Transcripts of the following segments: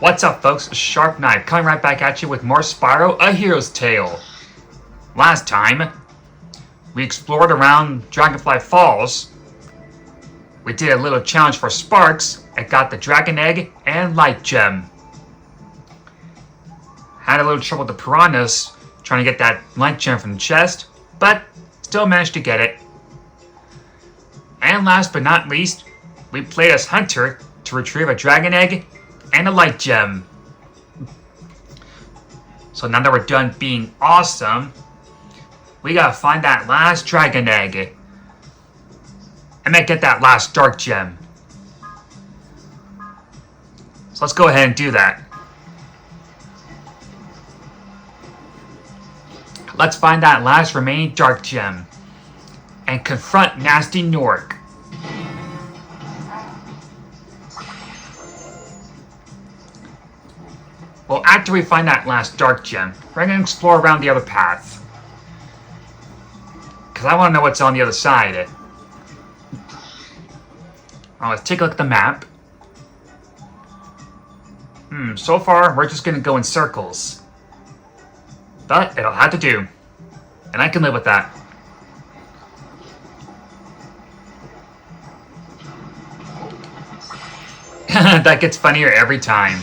What's up, folks? Sharp Knife coming right back at you with more Spyro, A Hero's Tale. Last time, we explored around Dragonfly Falls. We did a little challenge for Sparks and got the Dragon Egg and Light Gem. Had a little trouble with the piranhas trying to get that Light Gem from the chest, but still managed to get it. And last but not least, we played as Hunter to retrieve a Dragon Egg and a Light Gem. So now that we're done being awesome, we gotta find that last Dragon Egg. And then get that last Dark Gem. So let's go ahead and do that. Let's find that last remaining Dark Gem. And confront Gnasty Gnorc. Well, after we find that last Dark Gem, we're going to explore around the other path. Because I want to know what's on the other side. Well, let's take a look at the map. So far, we're just going to go in circles. But it'll have to do. And I can live with that. That gets funnier every time.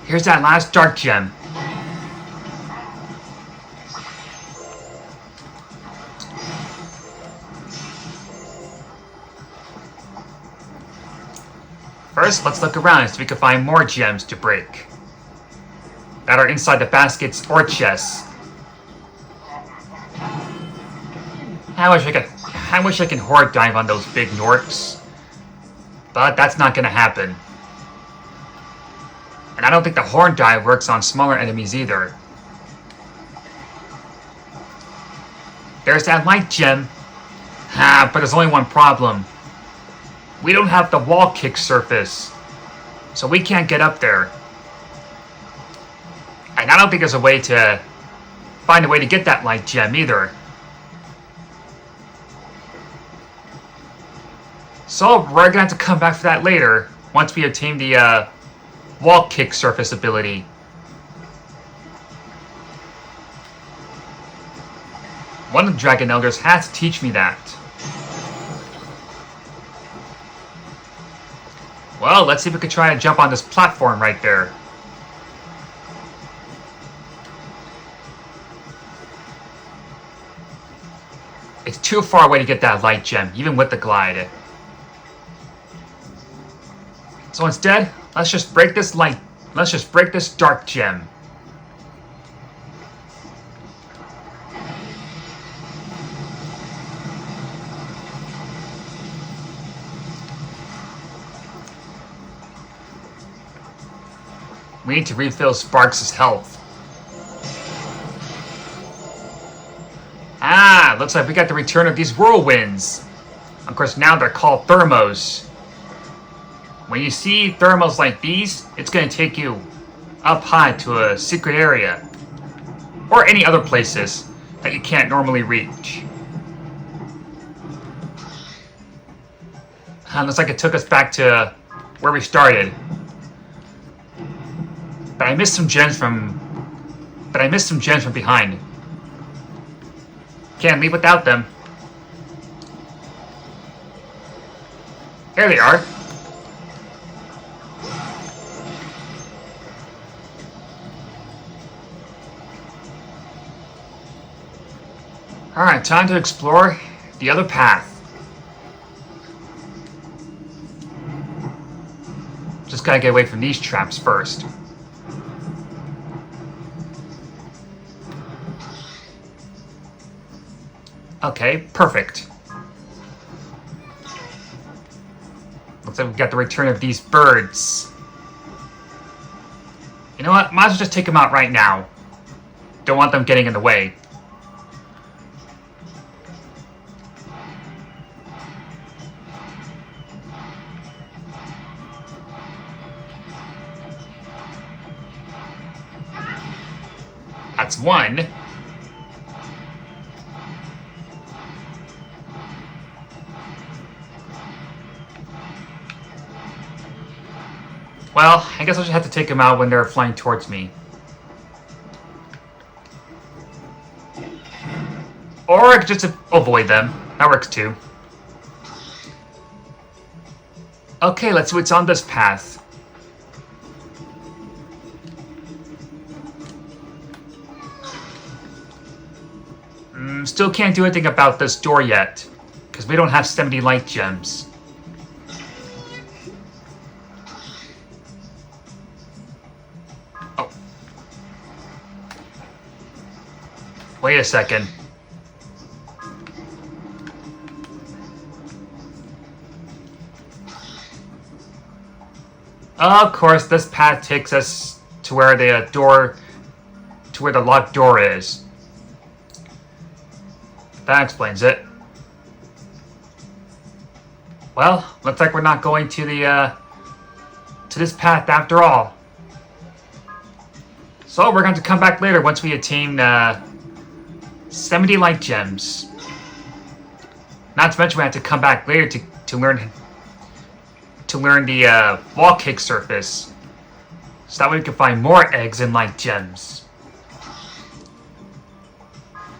Here's that last Dark Gem. First, let's look around so we can find more gems to break that are inside the baskets or chests. I wish I could horde dive on those big Gnorcs, but that's not gonna happen. And I don't think the horn dive works on smaller enemies either. There's that Light Gem. But there's only one problem. We don't have the wall kick surface, so we can't get up there. And I don't think there's a way to find a way to get that Light Gem either. So we're gonna have to come back for that later, once we obtain the wall kick surface ability. One of the Dragon Elders has to teach me that. Well, let's see if we can try to jump on this platform right there. It's too far away to get that Light Gem, even with the glide. So instead, let's just break this Dark Gem. We need to refill Sparks' health. Looks like we got the return of these whirlwinds. Of course, now they're called thermos. When you see thermals like these, it's going to take you up high to a secret area. Or any other places that you can't normally reach. Looks like it took us back to where we started. But I missed some gems from behind. Can't leave without them. Here they are. Alright, time to explore the other path. Just gotta get away from these traps first. Okay, perfect. Looks like we've got the return of these birds. You know what? Might as well just take them out right now. Don't want them getting in the way. That's one. Well, I guess I'll just have to take them out when they're flying towards me. Or I could just avoid them. That works too. Okay, let's see what's on this path. Still can't do anything about this door yet, because we don't have 70 light gems. Oh. Wait a second. Of course, this path takes us to where the locked door is. That explains it. Well, looks like we're not going to this path after all. So we're going to come back later once we attain 70 light gems. Not to mention we have to come back later to learn the wall kick surface, so that way we can find more eggs and light gems.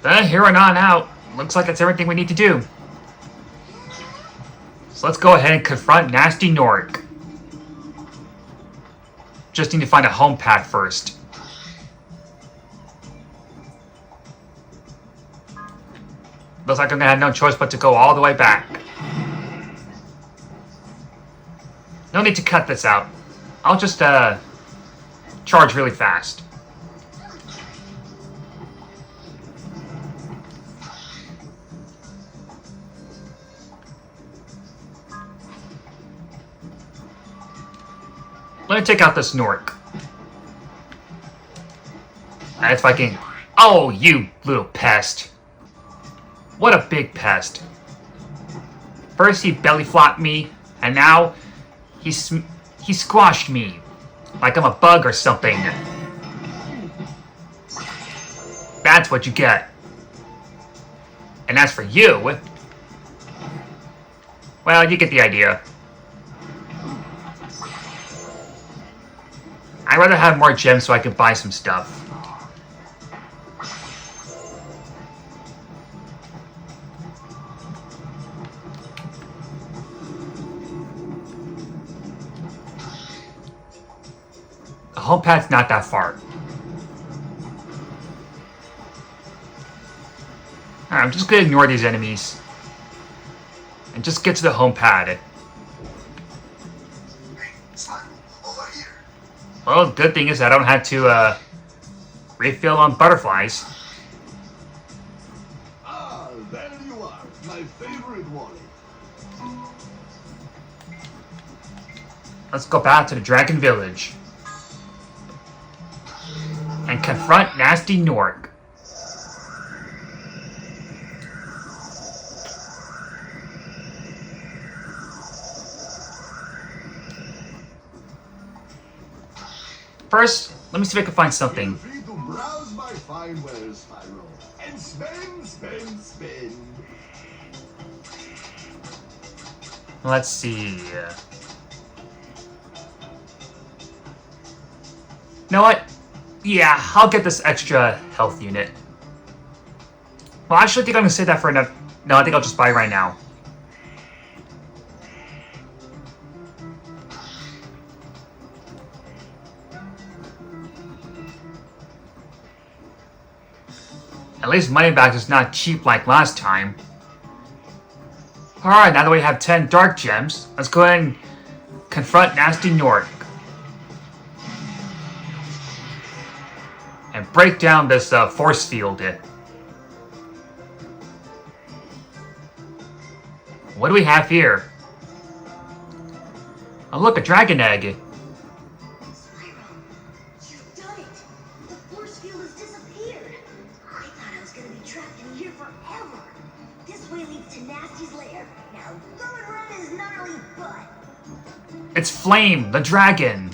Then here and on out, looks like that's everything we need to do. So let's go ahead and confront Gnasty Gnorc. Just need to find a home path first. Looks like I'm gonna have no choice but to go all the way back. No need to cut this out. I'll just charge really fast. Let me take out this Gnorc. That's fucking... Oh, you little pest. What a big pest. First he belly flopped me, and now he squashed me. Like I'm a bug or something. That's what you get. And as for you... Well, you get the idea. I'd rather have more gems so I can buy some stuff. The home path's not that far. Alright, I'm just gonna ignore these enemies. And just get to the home pad. Well, the good thing is I don't have to refill on butterflies. Ah, there you are, my favorite wallet. Let's go back to the Dragon Village and confront Gnasty Gnorc. First, let me see if I can find something. Feel free to browse my fine wares, Spyro, and spend. Let's see. You know what? Yeah, I'll get this extra health unit. Well, I actually think I'm gonna save that for enough. No, I think I'll just buy it right now. At least money back is not cheap like last time. Alright, now that we have 10 dark gems, let's go ahead and confront Gnasty Gnorc. And break down this force field. What do we have here? Oh look, a dragon egg. It's Flame, the dragon.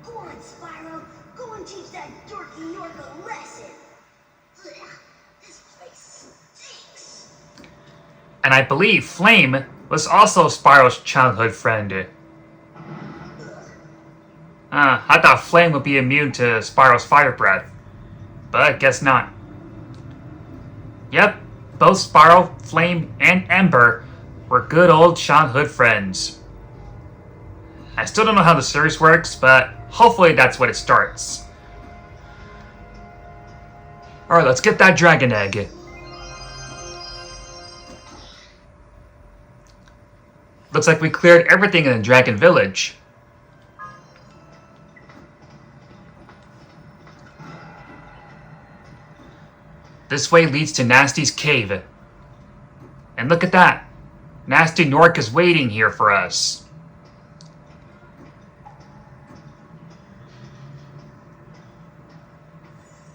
Go on, Spyro. Go and teach that dorky Gnorc a lesson. Ugh, this place stinks. And I believe Flame was also Spyro's childhood friend. I thought Flame would be immune to Spyro's fire breath, but I guess not. Yep, both Spyro, Flame, and Ember were good old childhood friends. I still don't know how the series works, but hopefully that's what it starts. Alright, let's get that dragon egg. Looks like we cleared everything in the Dragon Village. This way leads to Gnasty's cave. And look at that! Gnasty Gnorc is waiting here for us.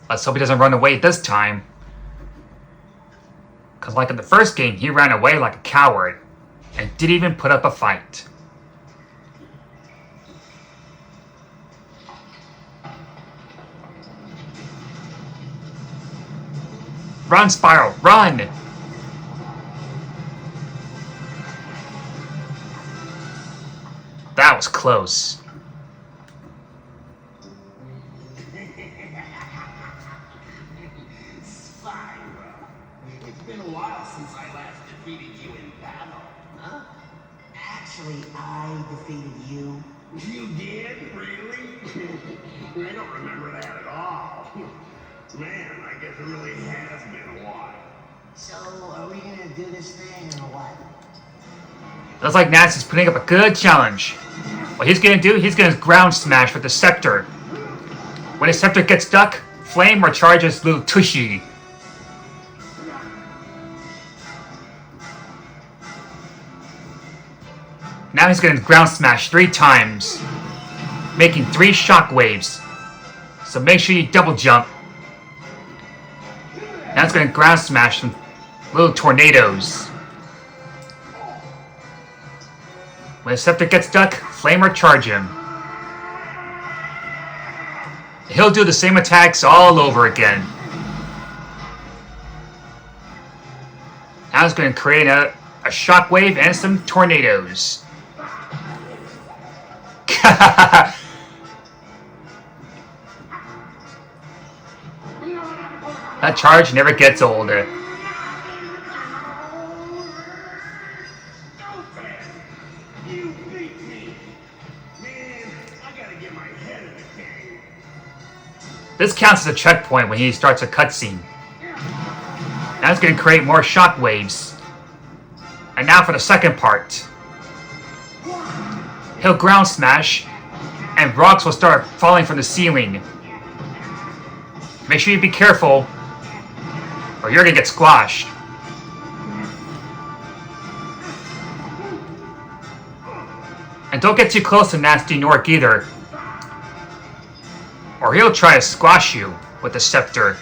Let's hope he doesn't run away this time. Because like in the first game, he ran away like a coward. And didn't even put up a fight. Run, Spyro, run! That was close. Spyro, it's been a while since I last defeated you in battle. Huh? Actually, I defeated you. You did? Really? I don't remember that at all. Man, I guess it really has been a while. So, are we gonna do this thing or what? Looks like Gnasty's putting up a good challenge. What he's gonna do, he's gonna ground smash with the scepter. When his scepter gets stuck, Flame recharges little Tushy. Now he's gonna ground smash 3 times, making 3 shockwaves. So make sure you double jump. Now it's gonna ground smash some little tornadoes. When the scepter gets stuck, Flame will charge him. He'll do the same attacks all over again. Now it's gonna create a shockwave and some tornadoes. That charge never gets old. You beat me! Man, I gotta get my head in the game. This counts as a checkpoint when he starts a cutscene. Now it's going to create more shockwaves. And now for the second part. He'll ground smash, and rocks will start falling from the ceiling. Make sure you be careful, or you're going to get squashed. And don't get too close to Gnasty Gnorc either, or he'll try to squash you with the scepter.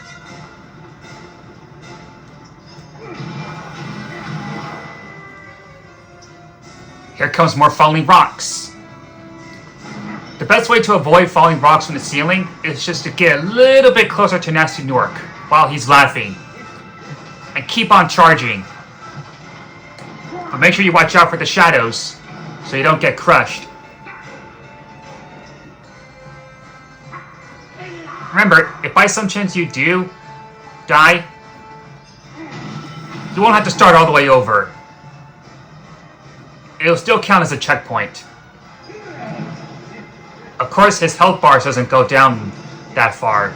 Here comes more falling rocks. The best way to avoid falling rocks from the ceiling is just to get a little bit closer to Gnasty Gnorc while he's laughing. And keep on charging. But make sure you watch out for the shadows so you don't get crushed. Remember, if by some chance you do die, you won't have to start all the way over. It'll still count as a checkpoint. Of course, his health bars doesn't go down that far.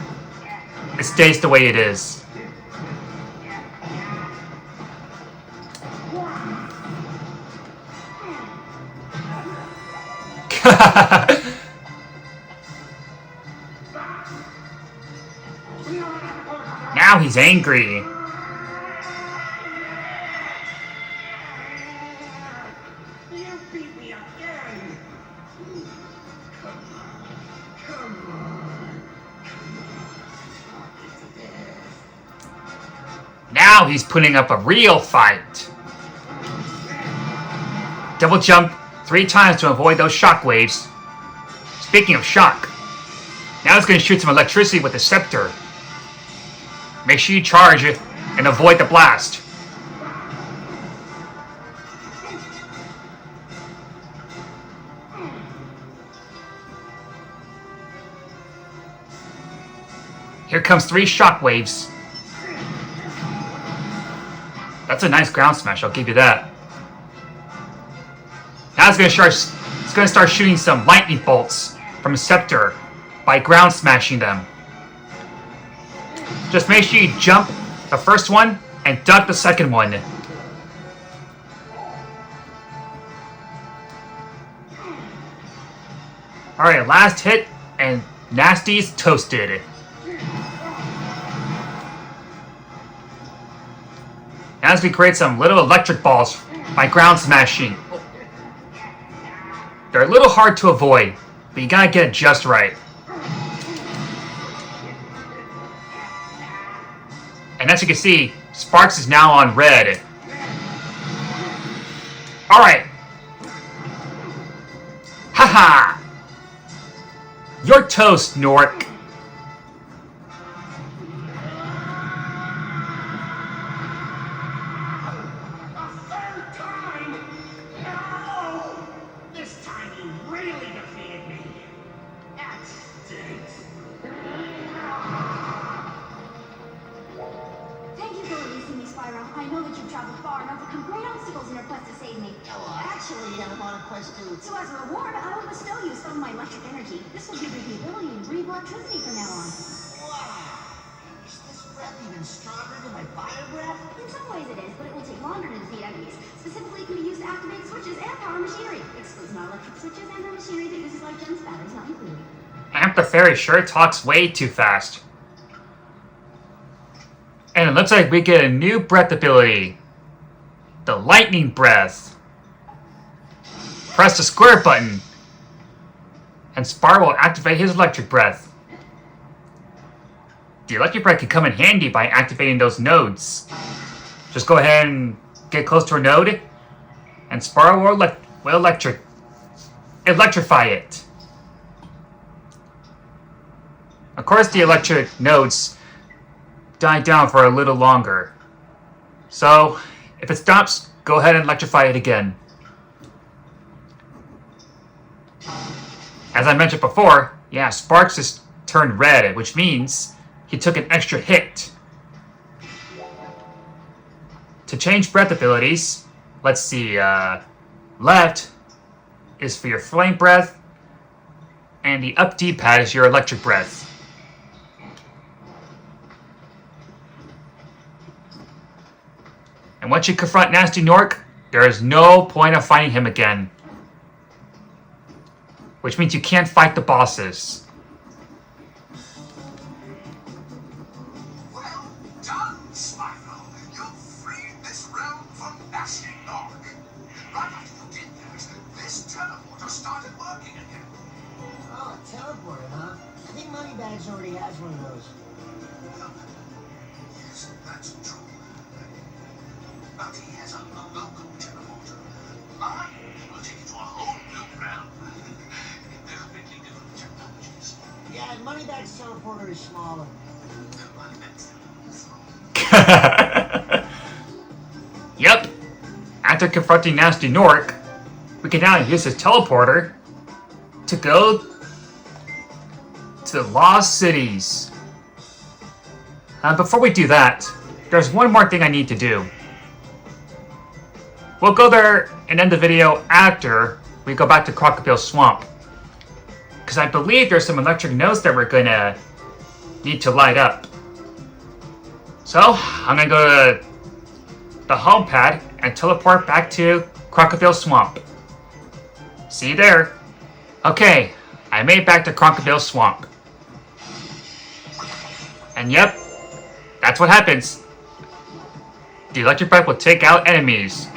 It stays the way it is. Now he's angry. You beat me again! Come on. Now he's putting up a real fight. Double jump 3 times to avoid those shockwaves. Speaking of shock, now he's going to shoot some electricity with the scepter. Make sure you charge it and avoid the blast. comes 3 shockwaves. That's a nice ground smash, I'll give you that. Now it's gonna start shooting some lightning bolts from Scepter by ground smashing them. Just make sure you jump the first one and duck the second one. Alright, last hit, and Gnasty's toasted. Now as we create some little electric balls by ground smashing. They're a little hard to avoid, but you gotta get it just right. And as you can see, Sparks is now on red. Alright. Haha! You're toast, Gnorc. A third time? No! This time you really defeated me. That stinks. Thank you for releasing me, Spyro. I know that you've traveled far and overcome great obstacles in your quest to save me. Yeah, well, actually, I'm on a quest too. So as a reward, I will bestow you some of my electric energy. This will give you the ability to breathe electricity from now on. Wow! Is this breath even stronger than my fire breath? In some ways it is, but it will take longer to defeat enemies. Specifically, it can be used to activate switches and power machinery. Excludes non-electric switches and machinery that uses light gems, batteries not included. Amp the Fairy sure talks way too fast. And it looks like we get a new breath ability. The Lightning Breath. Press the square button, and Spyro will activate his electric breath. The electric breath can come in handy by activating those nodes. Just go ahead and get close to a node, and Spyro will electrify it. Of course, the electric nodes die down for a little longer. So, if it stops, go ahead and electrify it again. As I mentioned before, yeah, Sparks just turned red, which means he took an extra hit. To change breath abilities, let's see, left is for your flame breath, and the up D-pad is your electric breath. And once you confront Gnasty Gnorc, there is no point of fighting him again. Which means you can't fight the bosses. Well done, Spyro. You've freed this realm from Gnasty Gnorc. Right after you did that, this teleporter started working again. Oh, a teleporter, huh? I think Moneybags already has one of those. Well, yes, that's true. But he has a local teleporter. Mine will take you to a whole new realm. They're completely different technologies. Yeah, and Moneybags teleporter is smaller. Yep. After confronting Gnasty Gnorc, we can now use his teleporter to go to the Lost Cities. Before we do that, there's one more thing I need to do. We'll go there and end the video after we go back to Crocodile Swamp. Because I believe there's some electric nodes that we're going to need to light up. So, I'm going to go to the home pad and teleport back to Crocodile Swamp. See you there. Okay, I made it back to Crocodile Swamp. And yep, that's what happens. The electric breath will take out enemies.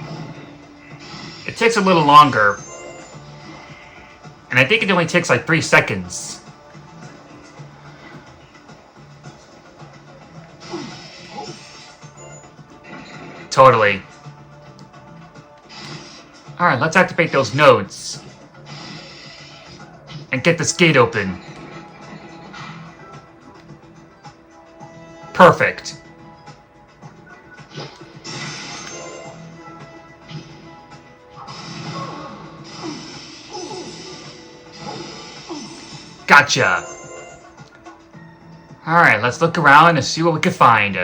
It takes a little longer. And I think it only takes like 3 seconds. Totally. Alright, let's activate those nodes. And get this gate open. Perfect. Gotcha. Alright, let's look around and see what we can find.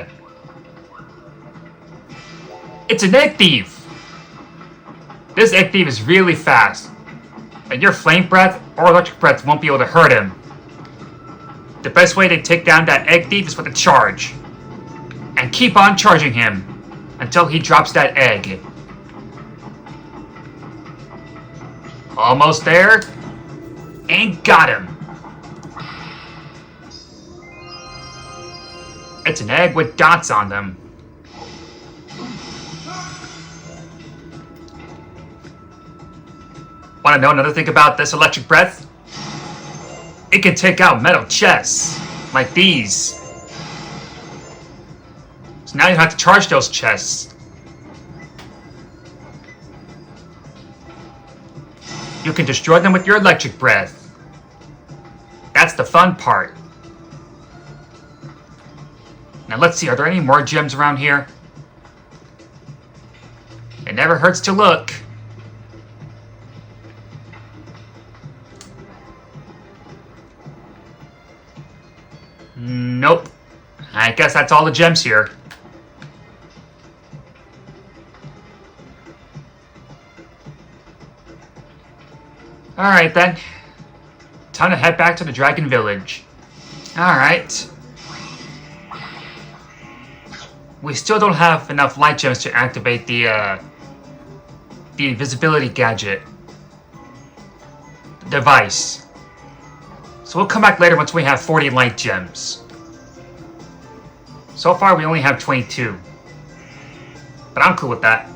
It's an egg thief! This egg thief is really fast, and your flame breath or electric breath won't be able to hurt him. The best way to take down that egg thief is with a charge. And keep on charging him until he drops that egg. Almost there. And got him. It's an egg with dots on them. Want to know another thing about this electric breath? It can take out metal chests, like these. So now you have to charge those chests. You can destroy them with your electric breath. That's the fun part. Now let's see, are there any more gems around here? It never hurts to look. Nope. I guess that's all the gems here. Alright then. Time to head back to the Dragon Village. Alright. We still don't have enough light gems to activate the invisibility gadget. The device. So we'll come back later once we have 40 light gems. So far we only have 22. But I'm cool with that.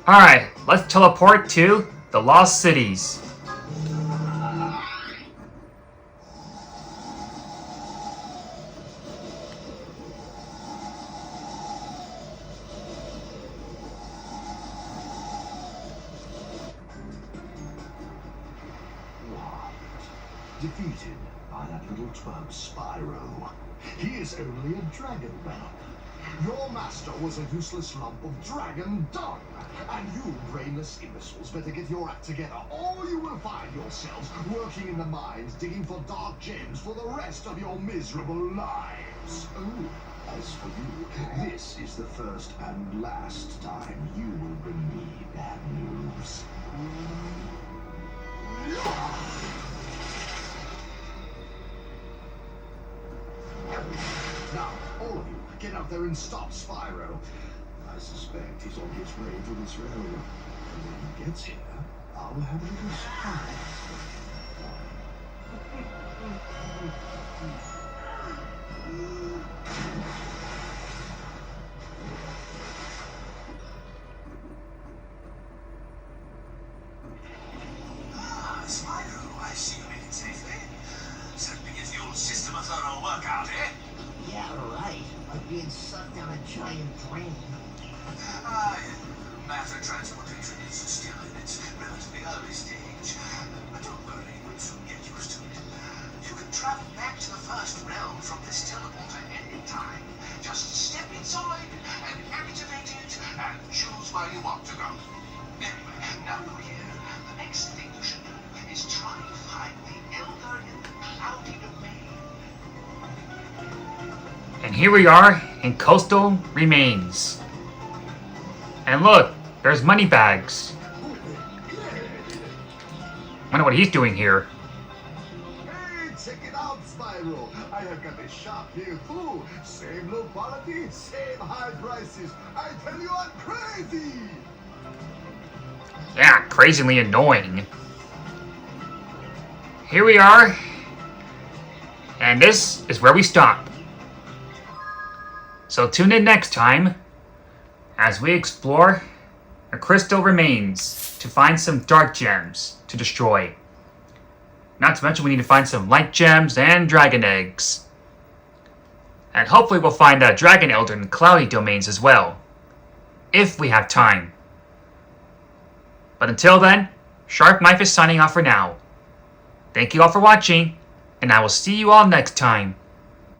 Alright, let's teleport to the Lost Cities. Defeated by that little twug Spyro. He is only a dragon man. Your master was a useless lump of dragon dung, and you brainless imbeciles better get your act together, or you will find yourselves working in the mines digging for dark gems for the rest of your miserable lives. Oh, as for you, this is the first and last time you will bring me bad news. Now, all of you, get out there and stop Spyro. I suspect he's on his way to this realm. And when he gets here, I'll have a little surprise. Spyro, I see you made it safely. Certainly gives the old system a thorough workout, eh? Yeah, right. Like being sucked down a giant drain. Matter transportation is still in its relatively early stage. But don't worry, we'll soon get used to it. You can travel back to the first realm from this teleporter any time. Just step inside and activate it and choose where you want to go. Anyway, now you're here. The next thing you should do is try to find the Elder in the Cloudy Domain. And here we are in Coastal Remains. And look, there's money bags. Wonder what he's doing here. Hey, check it out, Spyro. I have got a shop here too. Same low quality, same high prices. I tell you, I'm crazy. Yeah, crazily annoying. Here we are. And this is where we stop. So tune in next time as we explore a crystal remains to find some dark gems to destroy. Not to mention we need to find some light gems and dragon eggs. And hopefully we'll find a dragon elder in the cloudy domains as well. If we have time. But until then, Sharp Knife is signing off for now. Thank you all for watching, and I will see you all next time.